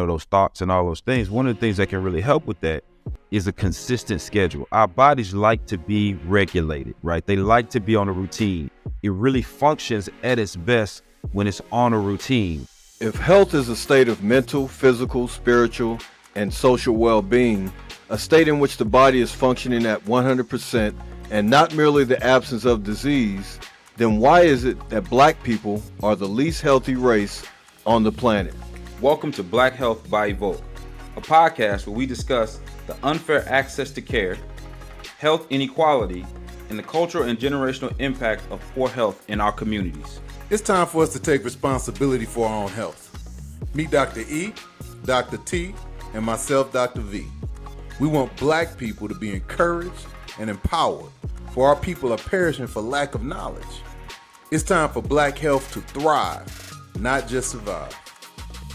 those thoughts and all those things. One of the things that can really help with that is a consistent schedule. Our bodies like to be regulated, right? They like to be on a routine. It really functions at its best when it's on a routine. If health is a state of mental, physical, spiritual, and social well-being, a state in which the body is functioning at 100% and not merely the absence of disease, then why is it that Black people are the least healthy race on the planet? Welcome to Black Health by Evoke, a podcast where we discuss the unfair access to care, health inequality, and the cultural and generational impact of poor health in our communities. It's time for us to take responsibility for our own health. Meet Dr. E, Dr. T, and myself, Dr. V. We want Black people to be encouraged and empowered, for our people are perishing for lack of knowledge. It's time for Black health to thrive, not just survive.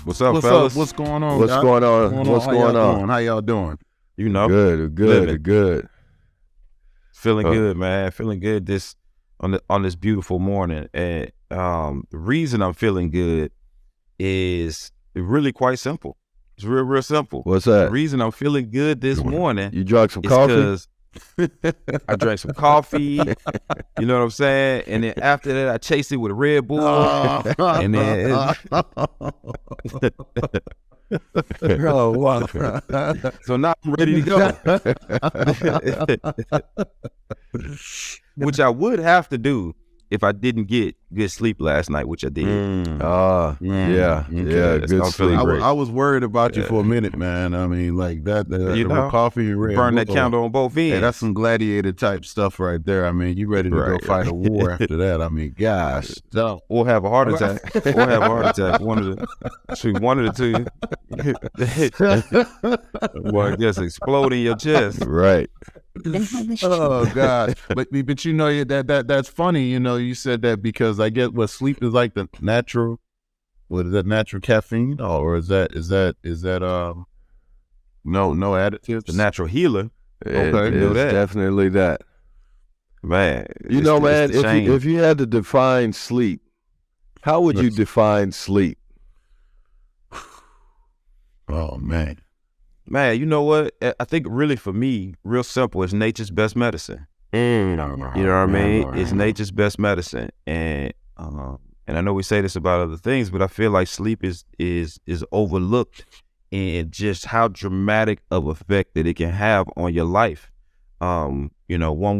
What's up, fellas? What's going on? What's going on? How y'all doing? Good. Feeling good, man. Feeling good this on this beautiful morning. And the reason I'm feeling good is really quite simple. It's real simple. What's that? The reason I'm feeling good this morning. You drank some coffee? Because I drank some coffee. You know what I'm saying? And then after that, I chased it with a Red Bull. And then Oh, wow. so now I'm ready to go. Which I would have to do if I didn't get good sleep last night, which I did. Good sleep. I was worried about you for a minute, man. I mean, like that, coffee and Red burn Bull. that candle on both ends. Hey, that's some gladiator type stuff right there. I mean, you ready to go fight a war after that? I mean, gosh, or have a heart attack. One of the two. Well, just explode in your chest. Right. Oh God! But you know that's funny. You know, you said that because I get what sleep is like the natural. What is that? Natural caffeine, or is that no additives? The natural healer. Okay, it's definitely that. Man, you know, man, if you had to define sleep, how would you define sleep? Oh man. Man, you know what? I think really for me, real simple, it's nature's best medicine. You know what I mean? It's nature's best medicine. And I know we say this about other things, but I feel like sleep is overlooked in just how dramatic of effect that it can have on your life. One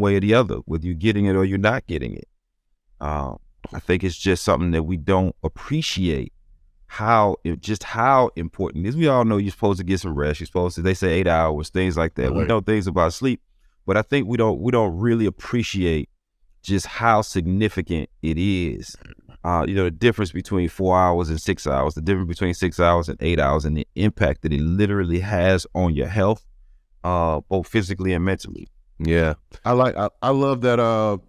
way or the other, whether you're getting it or you're not getting it. I think it's just something that we don't appreciate. How important it is. We all know you're supposed to get some rest. You're supposed to, they say 8 hours, things like that. Right. We know things about sleep, but I think we don't really appreciate just how significant it is. The difference between 4 hours and 6 hours, the difference between 6 hours and 8 hours, and the impact that it literally has on your health, both physically and mentally. Yeah, I love that.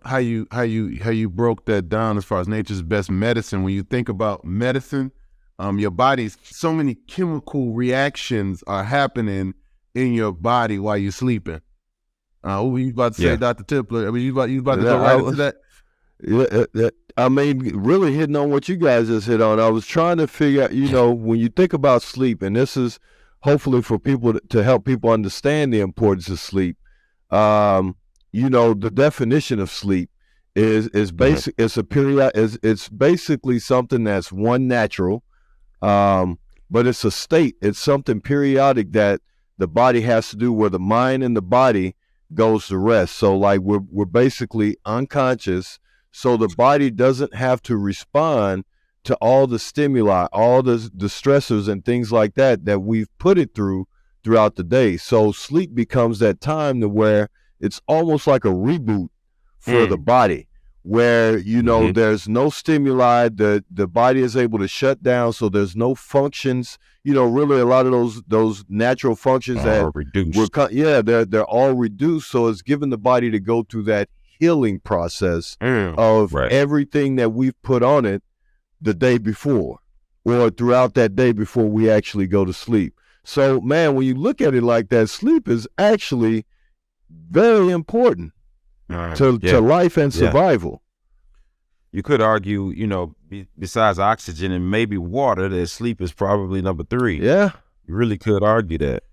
How you broke that down as far as nature's best medicine. When you think about medicine, your body's so many chemical reactions are happening in your body while you're sleeping. What were you about to say, Dr. Tipler? I mean, you about to go right into that? Yeah, I mean, really hitting on what you guys just hit on. I was trying to figure out, when you think about sleep, and this is hopefully for people to help people understand the importance of sleep. The definition of sleep is basic. It's a period. It's basically something that's natural. But it's a state. It's something periodic that the body has to do, where the mind and the body goes to rest. So like we're basically unconscious, so the body doesn't have to respond to all the stimuli, all the stressors and things like that we've put it throughout the day. So sleep becomes that time to where it's almost like a reboot for the body, where there's no stimuli, the body is able to shut down, so there's no functions, really a lot of those natural functions that reduced. They're all reduced. So it's given the body to go through that healing process of everything that we've put on it the day before, or throughout that day before we actually go to sleep. So man, when you look at it like that, sleep is actually very important to life and survival. You could argue, besides oxygen and maybe water, that sleep is probably number 3. Yeah. You really could argue that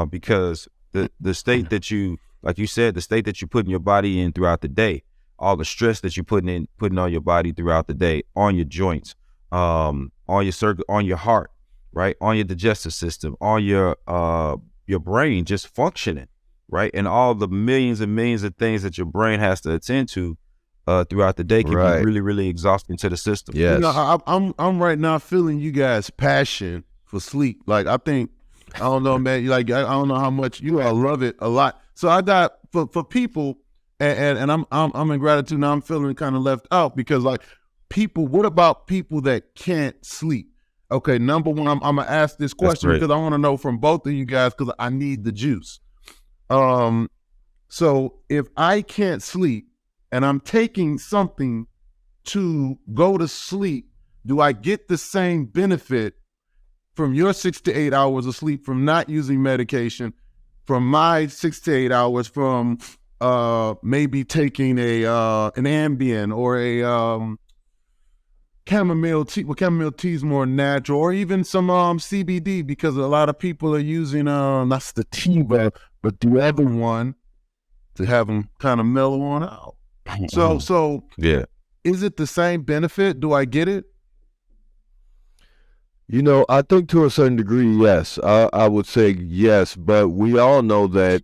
because the state that you, like you said, the state that you're putting your body in throughout the day, all the stress that you're putting on your body throughout the day, on your joints, on your heart, right, on your digestive system, on your brain just functioning, right, and all the millions and millions of things that your brain has to attend to throughout the day can be really, really exhausting to the system. Yes. You know, I'm right now feeling you guys' passion for sleep. Like, I think, I don't know, man. Like, I don't know how much you all love it a lot. So I got for people, and I'm in gratitude now. I'm feeling kind of left out because, like, people. What about people that can't sleep? Okay, number one, I'm gonna ask this question because I want to know from both of you guys because I need the juice. So if I can't sleep and I'm taking something to go to sleep, do I get the same benefit from your 6 to 8 hours of sleep from not using medication, from my 6 to 8 hours from maybe taking an Ambien or a chamomile tea? Well, chamomile tea is more natural, or even some CBD, because a lot of people are using not sativa, but the other one to have them kind of mellow on out. So yeah, is it the same benefit? Do I get it? You know, I think to a certain degree, yes. I would say yes, but we all know that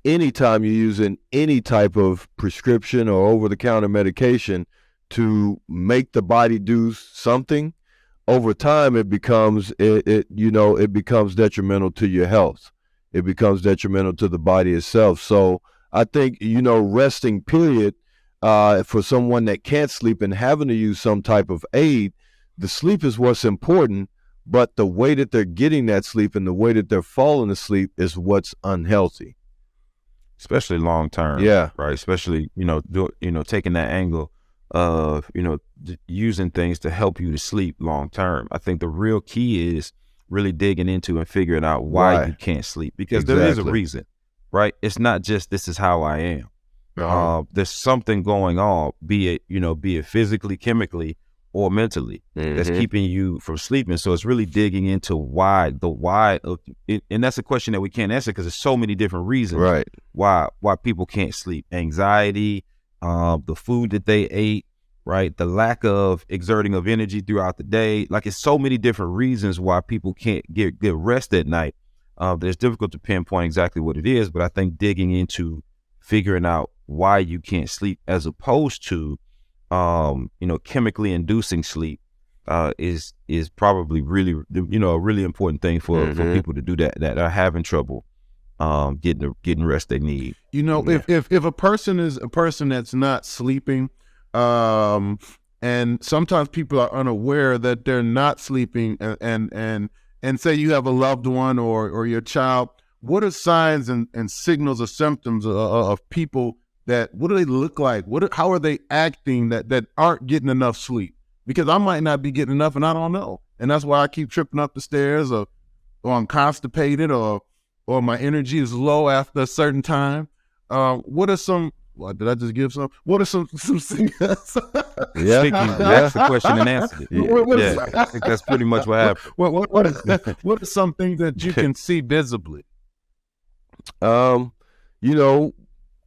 anytime you're using any type of prescription or over-the-counter medication to make the body do something, over time it becomes it becomes detrimental to your health. It becomes detrimental to the body itself. So I think, resting period for someone that can't sleep and having to use some type of aid, the sleep is what's important, but the way that they're getting that sleep and the way that they're falling asleep is what's unhealthy. Especially long term. Yeah. Right. Especially, taking that angle of, using things to help you to sleep long term. I think the real key is really digging into and figuring out why you can't sleep, because there is a reason, right? It's not just this is how I am. There's something going on, be it physically, chemically, or mentally, that's keeping you from sleeping. So it's really digging into the why of it, and that's a question that we can't answer because there's so many different reasons, right, why people can't sleep. Anxiety, the food that they ate, right, the lack of exerting of energy throughout the day. Like, it's so many different reasons why people can't get rest at night. It's difficult to pinpoint exactly what it is, but I think digging into figuring out why you can't sleep as opposed to chemically inducing sleep is probably really, a really important thing for people to do that are having trouble getting rest they need. If a person is a person that's not sleeping, and sometimes people are unaware that they're not sleeping, and say you have a loved one or your child, what are signs and signals or symptoms of people that, what do they look like? How are they acting that aren't getting enough sleep? Because I might not be getting enough and I don't know. And that's why I keep tripping up the stairs, or I'm constipated, or my energy is low after a certain time. What are some, did I just give some? What are some things? Yeah. That's the question and answered it. I think that's pretty much what happened. What are some things that you can see visibly?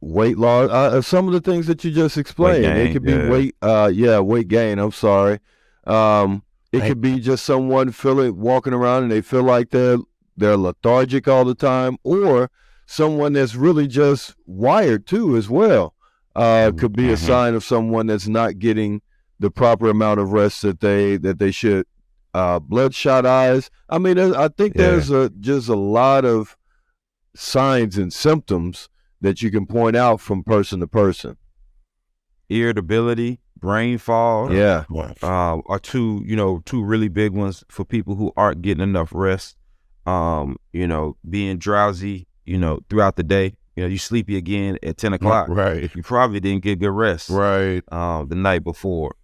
Weight loss, some of the things that you just explained. It could be weight gain. I'm sorry. It could be just someone walking around and they feel like they're lethargic all the time, or someone that's really just wired too as well. Could be a sign of someone that's not getting the proper amount of rest that they should. Bloodshot eyes. I mean, I think there's just a lot of signs and symptoms that you can point out from person to person. Irritability, brain fog, are two really big ones for people who aren't getting enough rest. Being drowsy, throughout the day. You sleepy again at 10 o'clock. Right. You probably didn't get good rest. Right. The night before.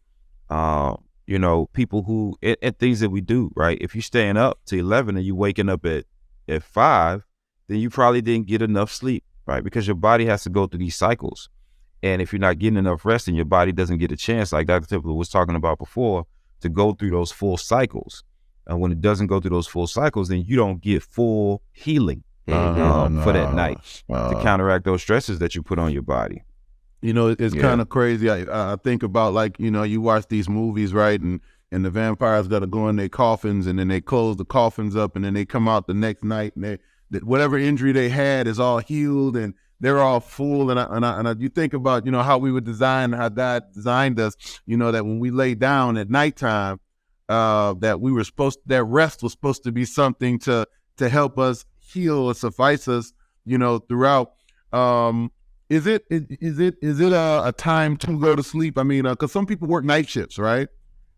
People who at things that we do, right? If you're staying up to 11 and you waking up at 5, then you probably didn't get enough sleep. Right, because your body has to go through these cycles, and if you're not getting enough rest, and your body doesn't get a chance, like Dr. Tipler was talking about before, to go through those full cycles. when it doesn't go through those full cycles, then you don't get full healing for that night to counteract those stresses that you put on your body. You know, it's kind of crazy. I think about, like, you know, you watch these movies, right? And the vampires got to go in their coffins, and then they close the coffins up, and then they come out the next night, and whatever injury they had is all healed, and they're all full. And you think about, you know, how we would design, how God designed us, you know, that when we lay down at nighttime, that rest was supposed to be something to help us heal or suffice us, you know, throughout. Is it a time to go to sleep? I mean, because some people work night shifts, right?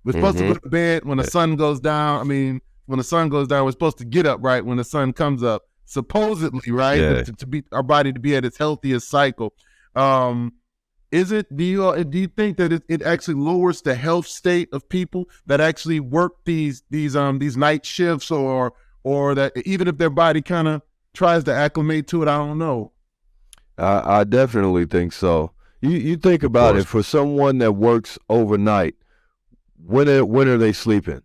We're supposed to go to bed when the sun goes down. I mean, when the sun goes down, we're supposed to get up right when the sun comes up, supposedly, right? Yeah. To be our body to be at its healthiest cycle. Do you think that it actually lowers the health state of people that actually work these night shifts, or that even if their body kind of tries to acclimate to it? I don't know. I definitely think so. You think about it, for someone that works overnight, when are they sleeping?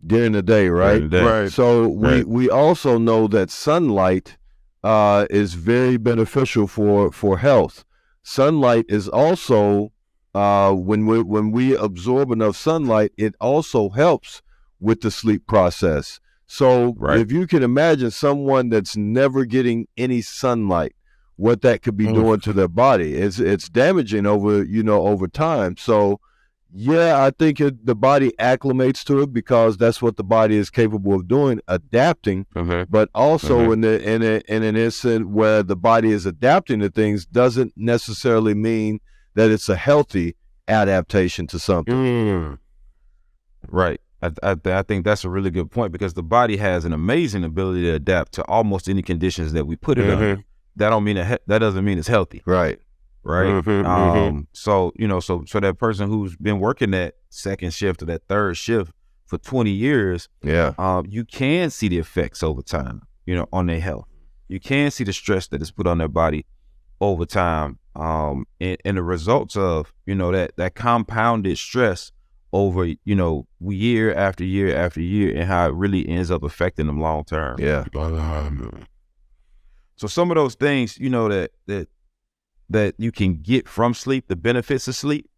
During the day, right? Right. So we also know that sunlight is very beneficial for health. Sunlight is also when we absorb enough sunlight, it also helps with the sleep process. So if you can imagine someone that's never getting any sunlight, what that could be doing to their body, it's damaging over time. So I think the body acclimates to it because that's what the body is capable of doing, adapting. But also in an instant where the body is adapting to things doesn't necessarily mean that it's a healthy adaptation to something. Right. I think that's a really good point, because the body has an amazing ability to adapt to almost any conditions that we put it under. That doesn't mean it's healthy. Right. So, you know, so that person who's been working that second shift or that third shift for 20 years, you can see the effects over time, you know, on their health. You can see the stress that is put on their body over time, and the results of, you know, that compounded stress over, you know, year after year after year, and how it really ends up affecting them long term. So some of those things, you know, that you can get from sleep, the benefits of sleep.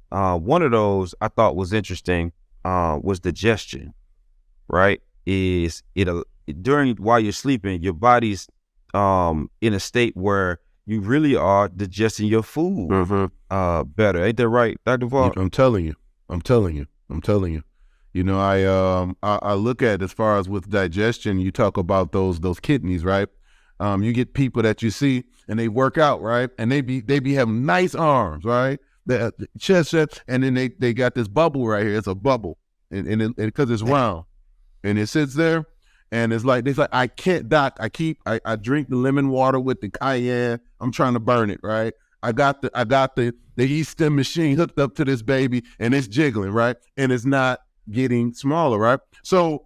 One of those I thought was interesting was digestion, right? Is it while you're sleeping, your body's in a state where you really are digesting your food better. Ain't that right, Dr. Vaughn? I'm telling you. You know, I look at, as far as with digestion, you talk about those kidneys, right? You get people that you see and they work out, right? And they be having nice arms, right? The chest, and then they got this bubble right here. It's a bubble, and because it's round, and it sits there, and it's like I can't, doc. I drink the lemon water with the cayenne. I'm trying to burn it, right? I got the yeast stem machine hooked up to this baby, and it's jiggling, right? And it's not getting smaller, right? So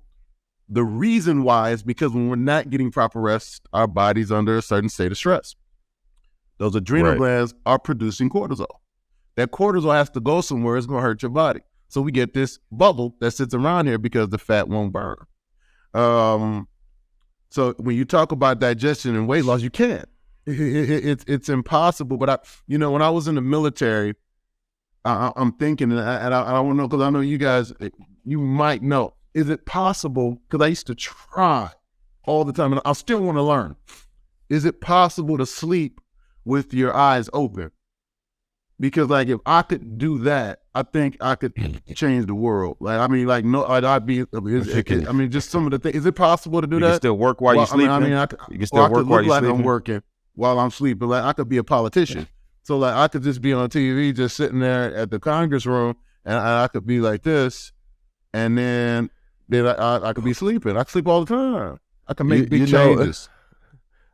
the reason why is because when we're not getting proper rest, our body's under a certain state of stress. Those adrenal glands are producing cortisol. That cortisol has to go somewhere. It's going to hurt your body. So we get this bubble that sits around here because the fat won't burn. So when you talk about digestion and weight loss, you can't. It's impossible. But when I was in the military, I'm thinking, and I don't know, because I know you guys, you might know. Is it possible, because I used to try all the time, and I still want to learn, is it possible to sleep with your eyes open? Because, like, if I could do that, I think I could change the world. Like, I mean, like, no, I'd be, I mean, just some of the things. Is it possible to do that? You can still work while you're sleeping? You can still work while you're sleeping? I'm working while I'm sleeping. Like, I could be a politician. So, like, I could just be on TV, just sitting there at the Congress room, and I could be like this, and then I could be sleeping. I sleep all the time. I can make big changes.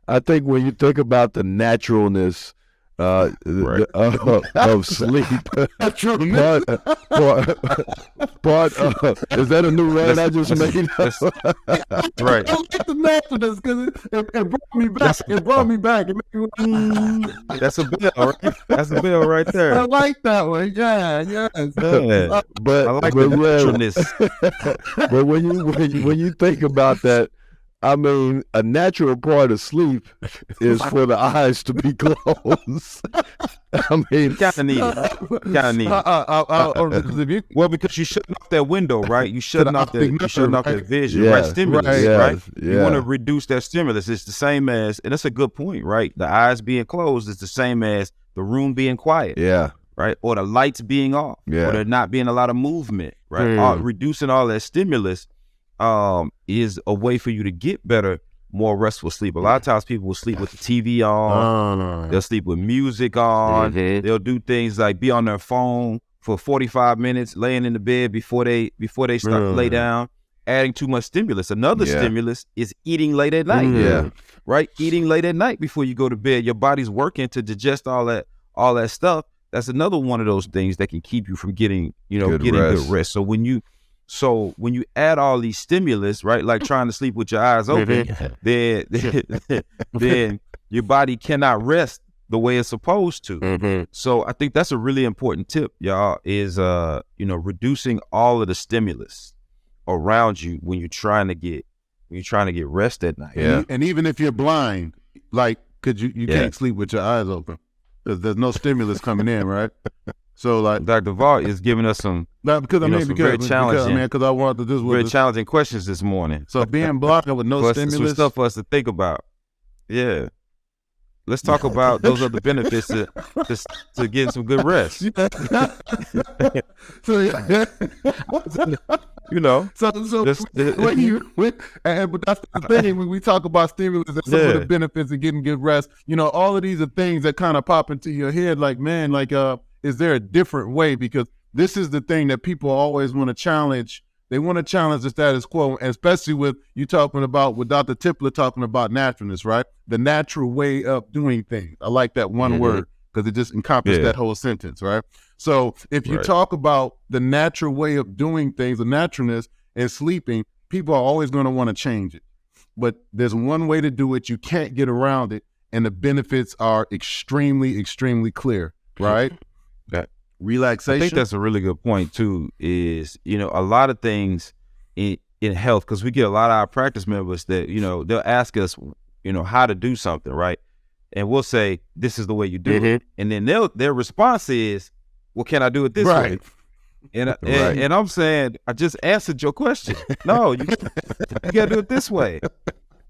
I think when you think about the naturalness of sleep. Part is that a new rant I just made? Right. I like the naturalness because it brought me back. It brought me back. It made me, That's a bill, right? That's a bill right there. I like that one. Yeah. Yeah. But I like the naturalness. But when you think about that, I mean, a natural part of sleep is for the eyes to be closed. I mean, Kind of need it. Well, because you're shutting off that window, right? You're shutting off that vision, right? Stimulus, right? You want to reduce that stimulus. It's the same as, and that's a good point, right? The eyes being closed is the same as the room being quiet. Yeah. Right? Or the lights being off. Yeah. Or there not being a lot of movement, right? Reducing all that stimulus is a way for you to get better, more restful sleep. A lot of times people will sleep with the TV on. They'll sleep with music on. They'll do things like be on their phone for 45 minutes, laying in the bed before they start to lay down, adding too much stimulus. Another stimulus is eating late at night. Right? Eating late at night before you go to bed. Your body's working to digest all that stuff. That's another one of those things that can keep you from getting good rest. So when you add all these stimulus, right, like trying to sleep with your eyes open, then your body cannot rest the way it's supposed to. So I think that's a really important tip, y'all, is reducing all of the stimulus around you when you're trying to get rest at night. Yeah. And even if you're blind, like, cause you can't sleep with your eyes open. There's no stimulus coming in, right? So like Dr. Vaught is giving us some very challenging challenging questions this morning. So being blind with no stimulus, some stuff for us to think about. Yeah, let's talk about those other benefits to getting some good rest. So but that's the thing when we talk about stimulus and some of the benefits of getting good rest. All of these are things that kind of pop into your head, like, man, like is there a different way? Because this is the thing that people always want to challenge. They want to challenge the status quo, and especially with you talking about, with Dr. Tipler talking about naturalness, right? The natural way of doing things. I like that one word because it just encompasses that whole sentence, right? So if you talk about the natural way of doing things, the naturalness and sleeping, people are always going to want to change it. But there's one way to do it. You can't get around it, and the benefits are extremely, extremely clear, right? Relaxation. I think that's a really good point too, is, a lot of things in health, because we get a lot of our practice members that, they'll ask us, how to do something, right? And we'll say, this is the way you do it. And then their response is, well, can I do it this way? And I'm saying, I just answered your question. No, you got to do it this way.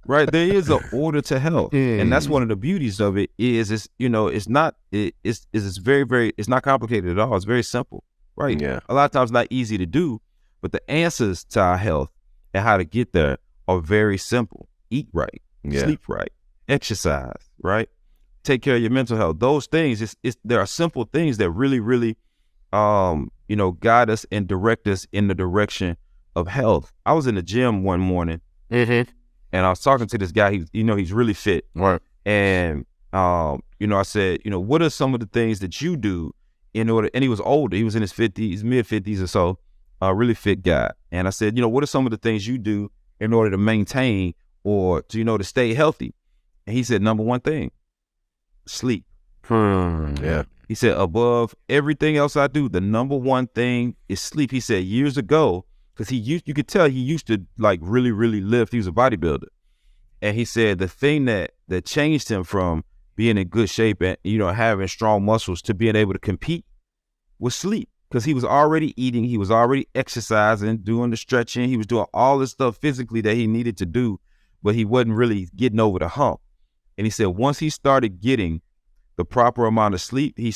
Right, there is an order to health, and that's one of the beauties of it. It's not complicated at all. It's very simple, right? Yeah. A lot of times not easy to do, but the answers to our health and how to get there are very simple. Eat right, sleep right, exercise right, take care of your mental health. Those things, there are simple things that really, really, guide us and direct us in the direction of health. I was in the gym one morning. And I was talking to this guy, he's really fit. Right. And, I said, what are some of the things that you do in order, and he was older, he was in his mid 50s or so, a really fit guy. And I said, what are some of the things you do in order to maintain or to, to stay healthy? And he said, number one thing, sleep. Yeah. He said, above everything else I do, the number one thing is sleep. He said years ago, because you could tell he used to like really, really lift. He was a bodybuilder. And he said the thing that changed him from being in good shape and, having strong muscles to being able to compete was sleep. Because he was already eating, he was already exercising, doing the stretching. He was doing all this stuff physically that he needed to do, but he wasn't really getting over the hump. And he said once he started getting the proper amount of sleep, he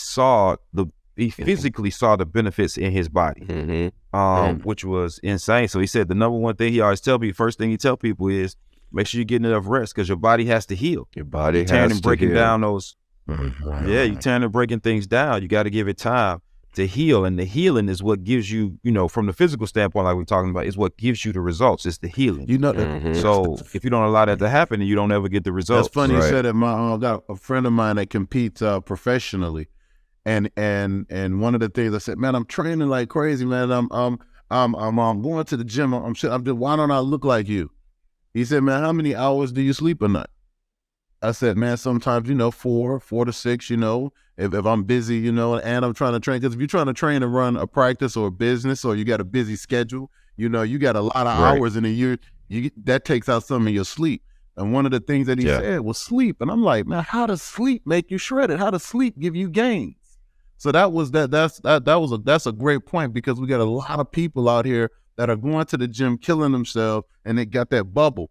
physically saw the benefits in his body, which was insane. So he said the number one thing he always tell people, first thing he tell people is make sure you're getting enough rest because your body has to heal. Your body has to heal. You're tearing and breaking things down. You got to give it time to heal, and the healing is what gives you, from the physical standpoint, like we're talking about, is what gives you the results. It's the healing. So if you don't allow that to happen, then you don't ever get the results. That's funny you said that. I got a friend of mine that competes professionally, and one of the things I said, man, I'm training like crazy, man. I'm going to the gym. Why don't I look like you? He said, man, how many hours do you sleep a night? I said, man, sometimes, 4 to 6, if I'm busy, and I'm trying to train. Because if you're trying to train and run a practice or a business, or you got a busy schedule, you got a lot of hours in a year, that takes out some of your sleep. And one of the things that he said was sleep. And I'm like, man, how does sleep make you shredded? How does sleep give you gains? So that's a great point, because we got a lot of people out here that are going to the gym, killing themselves, and they got that bubble.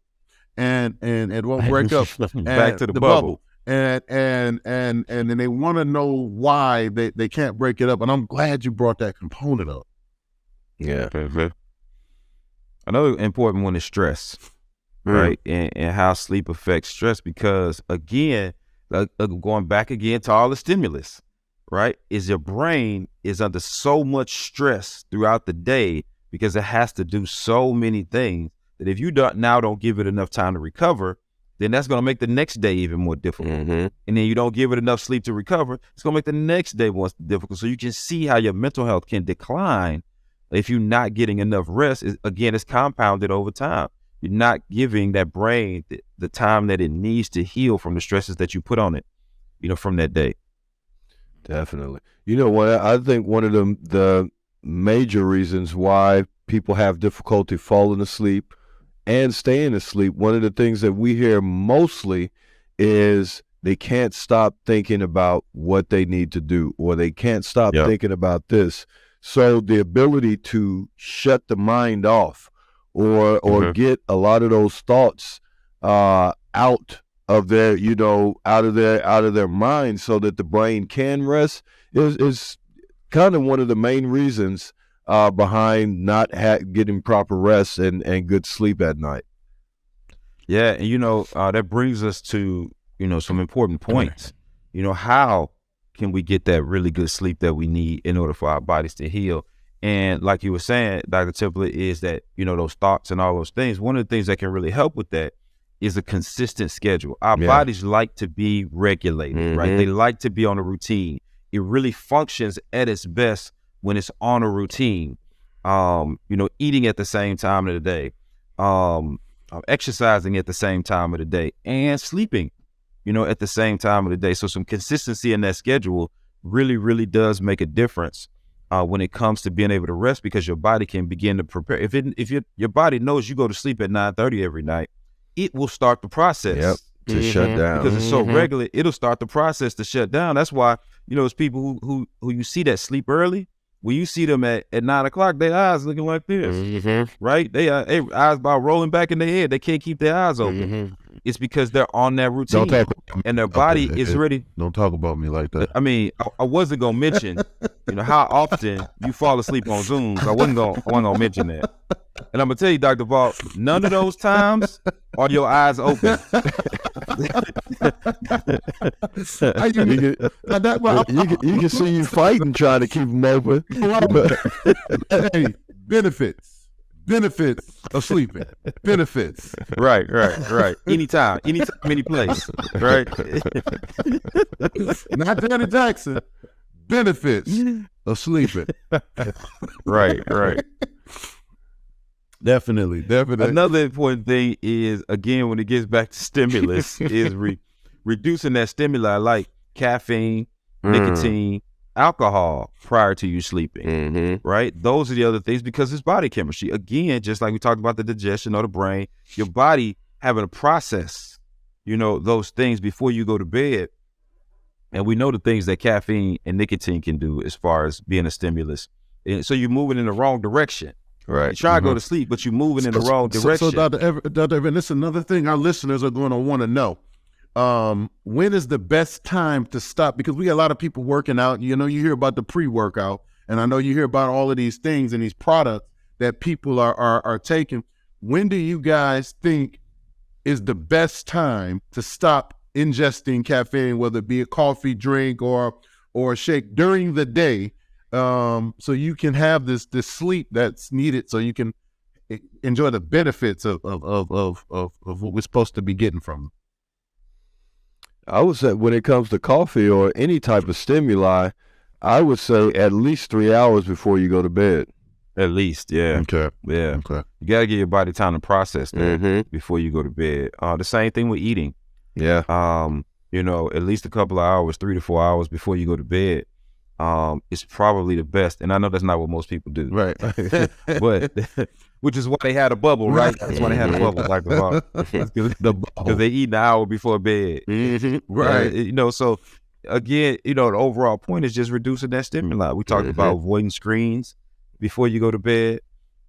And it won't break up. Back to the bubble. And then they want to know why they can't break it up. And I'm glad you brought that component up. Yeah. Another important one is stress, right? And how sleep affects stress, because again, going back again to all the stimulus, right? Is your brain is under so much stress throughout the day because it has to do so many things that if you don't give it enough time to recover, then that's going to make the next day even more difficult. And then you don't give it enough sleep to recover, it's going to make the next day more difficult. So you can see how your mental health can decline if you're not getting enough rest. It's compounded over time. You're not giving that brain the time that it needs to heal from the stresses that you put on it, from that day. Definitely. What I think one of the major reasons why people have difficulty falling asleep and staying asleep, one of the things that we hear mostly is they can't stop thinking about what they need to do, or they can't stop thinking about this. So the ability to shut the mind off, or get a lot of those thoughts out of their, out of their mind, so that the brain can rest, is kind of one of the main reasons behind not getting proper rest and good sleep at night. Yeah, and that brings us to some important points. How can we get that really good sleep that we need in order for our bodies to heal? And like you were saying, Dr. Template, is that those thoughts and all those things. One of the things that can really help with that is a consistent schedule. Our bodies like to be regulated, right? They like to be on a routine. It really functions at its best when it's on a routine. Eating at the same time of the day, exercising at the same time of the day, and sleeping, at the same time of the day. So some consistency in that schedule really, really does make a difference when it comes to being able to rest, because your body can begin to prepare. If your body knows you go to sleep at 9:30 every night, it will start the process to shut down, because it's so regular. It'll start the process to shut down. That's why it's people who you see that sleep early. When you see them at 9 o'clock, their eyes looking like this, right? They eyes about rolling back in their head. They can't keep their eyes open. It's because they're on that routine, and their body is ready. Don't talk about me like that. I mean, I wasn't gonna mention, how often you fall asleep on Zooms. I wasn't gonna mention that. And I'm gonna tell you, Dr. Vault, none of those times are your eyes open. You can see you fighting trying to keep them open. Hey, benefits of sleeping. Benefits. Right. Anytime, any place. Right. Not Janet Jackson. Benefits of sleeping. Right. Definitely. Another important thing is, again, when it gets back to stimulus, is reducing that stimuli like caffeine, nicotine, alcohol prior to you sleeping, right? Those are the other things, because it's body chemistry. Again, just like we talked about the digestion or the brain, your body having to process, those things before you go to bed. And we know the things that caffeine and nicotine can do as far as being a stimulus. And so you're moving in the wrong direction. Right. You try to go to sleep, but you're moving in the wrong direction. So Dr. Evan, this is another thing our listeners are going to want to know. When is the best time to stop? Because we got a lot of people working out. You hear about the pre-workout, and I know you hear about all of these things and these products that people are taking. When do you guys think is the best time to stop ingesting caffeine, whether it be a coffee drink or a shake during the day? so you can have this sleep that's needed, so you can enjoy the benefits of what we're supposed to be getting from them. I would say when it comes to coffee or any type of stimuli, I would say at least 3 hours before you go to bed. At least, yeah. Okay. Yeah. Okay. You got to give your body time to process that before you go to bed. The same thing with eating. Yeah. At least a couple of hours, 3 to 4 hours before you go to bed. It's probably the best. And I know that's not what most people do. Right. But which is why they had a bubble, right? That's why they had a bubble, like because they eat an hour before bed. Right. So again, the overall point is just reducing that stimuli. We talked about avoiding screens before you go to bed.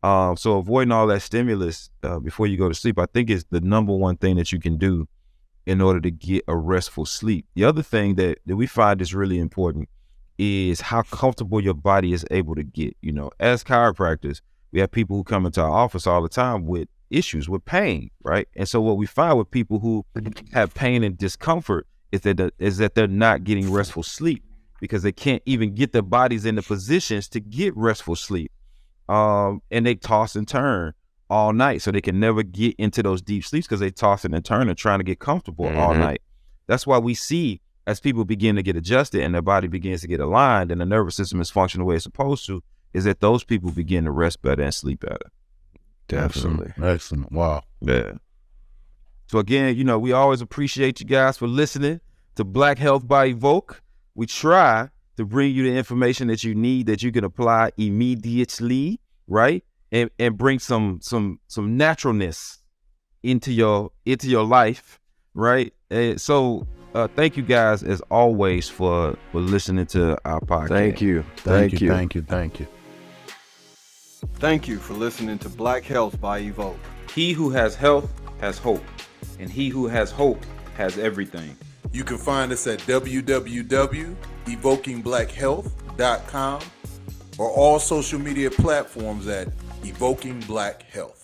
So avoiding all that stimulus before you go to sleep, I think is the number one thing that you can do in order to get a restful sleep. The other thing that we find is really important is how comfortable your body is able to get. As chiropractors, we have people who come into our office all the time with issues with pain, right? And so what we find with people who have pain and discomfort is that they're not getting restful sleep because they can't even get their bodies in the positions to get restful sleep. And they toss and turn all night, so they can never get into those deep sleeps because they tossing and turning, trying to get comfortable all night. That's why we see as people begin to get adjusted and their body begins to get aligned and the nervous system is functioning the way it's supposed to, is that those people begin to rest better and sleep better. Definitely. Excellent. Wow. Yeah. So again, we always appreciate you guys for listening to Black Health by Evoke. We try to bring you the information that you need that you can apply immediately, right? And bring some naturalness into your life, right? So thank you guys as always for listening to our podcast. Thank you. Thank you. Thank you for listening to Black Health by Evoke. He who has health has hope, and he who has hope has everything. You can find us at www.evokingblackhealth.com or all social media platforms at Evoking Black Health.